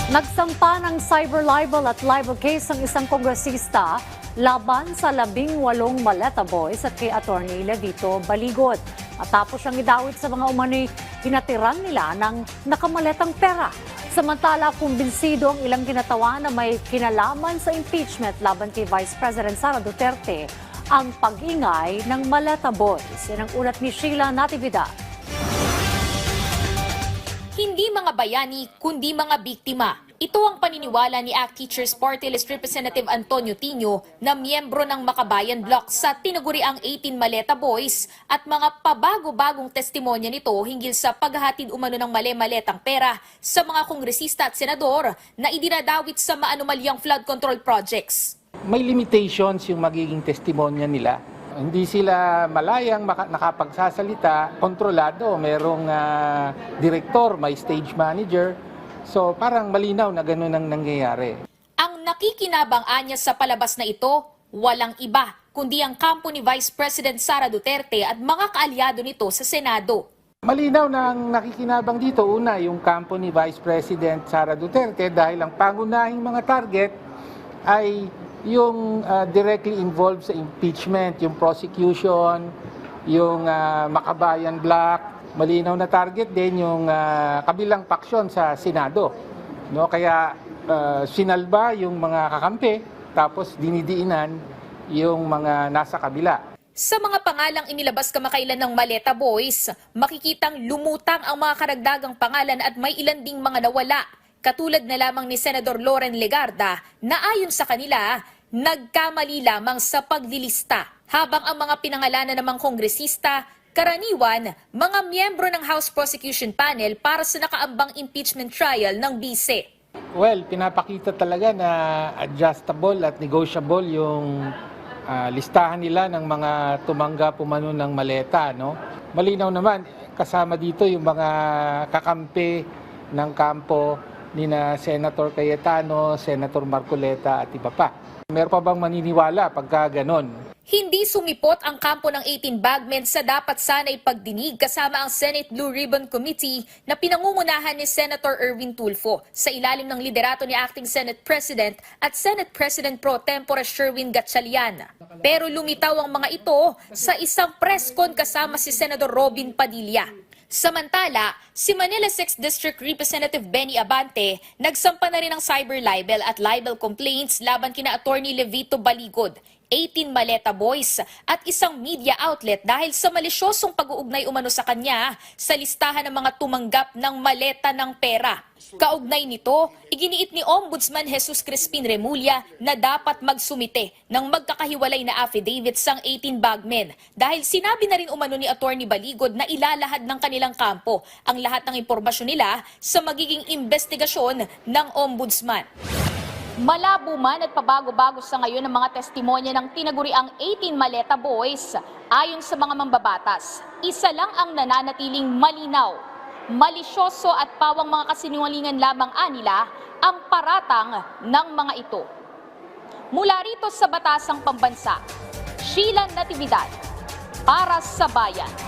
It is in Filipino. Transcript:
Nagsampa ng cyber libel at libel case ang isang kongresista laban sa 18 maleta boys at kay Attorney Levito Baligod. Matapos siyang idawit sa mga umano'y hinatiran nila ng nakamaletang pera. Samantala, kumbinsido ang ilang kinatawan na may kinalaman sa impeachment laban kay Vice President Sara Duterte ang pag-ingay ng maleta boys. Yan ang ulat ni Sheila Natividad. Hindi mga bayani, kundi mga biktima. Ito ang paniniwala ni ACT Teachers Party List Representative Antonio Tino na miyembro ng Makabayan Bloc sa tinaguriang 18 Maleta Boys at mga pabago-bagong testimonya nito hinggil sa paghahatid umano ng mali-maletang pera sa mga kongresista at senador na idinadawit sa maanumalyang flood control projects. May limitations yung magiging testimonya nila. Hindi sila malayang nakapagsasalita, kontrolado, merong direktor, may stage manager. So parang malinaw na gano'n ang nangyayari. Ang nakikinabang anya sa palabas na ito, walang iba kundi ang kampo ni Vice President Sara Duterte at mga kaalyado nito sa Senado. Malinaw na ang nakikinabang dito, una, yung kampo ni Vice President Sara Duterte dahil ang pangunahing mga target ay yung directly involved sa impeachment, yung prosecution, yung Makabayan Bloc. Malinaw na target din yung kabilang paksyon sa Senado. No? Kaya sinalba yung mga kakampi, tapos dinidiinan yung mga nasa kabila. Sa mga pangalang inilabas kamakailan ng Maleta Boys, makikitang lumutang ang mga karagdagang pangalan at may ilan ding mga nawala. Katulad na lamang ni Senador Loren Legarda na ayon sa kanila, nagkamali lamang sa paglilista. Habang ang mga pinangalanan namang kongresista, karaniwan, mga miyembro ng House Prosecution Panel para sa nakaambang impeachment trial ng bise. Well, pinapakita talaga na adjustable at negotiable yung listahan nila ng mga tumanggap umano ng maleta. No? Malinaw naman, kasama dito yung mga kakampi ng kampo ni na Senator Cayetano, Senator Marcoleta at iba pa. Meron pa bang maniniwala pagka ganon? Hindi sumipot ang kampo ng 18 bagmen sa dapat sana'y pagdinig kasama ang Senate Blue Ribbon Committee na pinangungunahan ni Senator Erwin Tulfo sa ilalim ng liderato ni Acting Senate President at Senate President Pro Tempore Sherwin Gatchalian. Pero lumitaw ang mga ito sa isang press con kasama si Senador Robin Padilla. Samantala, si Manila 6th District Representative Benny Abante nagsampa na rin ng cyber libel at libel complaints laban kina Attorney Levito Baligod, 18 Maleta Boys at isang media outlet dahil sa malisyosong pag-uugnay umano sa kanya sa listahan ng mga tumanggap ng maleta ng pera. Kaugnay nito, iginiit ni Ombudsman Jesus Crispin Remulla na dapat magsumite ng magkakahiwalay na affidavit sang 18 bagmen dahil sinabi na rin umano ni Attorney Baligod na ilalahad ng kanilang kampo ang lahat ng impormasyon nila sa magiging investigasyon ng Ombudsman. Malabo man at pabago-bago sa ngayon ang mga testimonya ng tinaguriang 18 Maleta Boys, ayon sa mga mambabatas, isa lang ang nananatiling malinaw. Malisyoso at pawang mga kasinungalingan lamang anila ang paratang ng mga ito. Mula rito sa Batasang Pambansa, Sheila Natividad, para sa Bayan.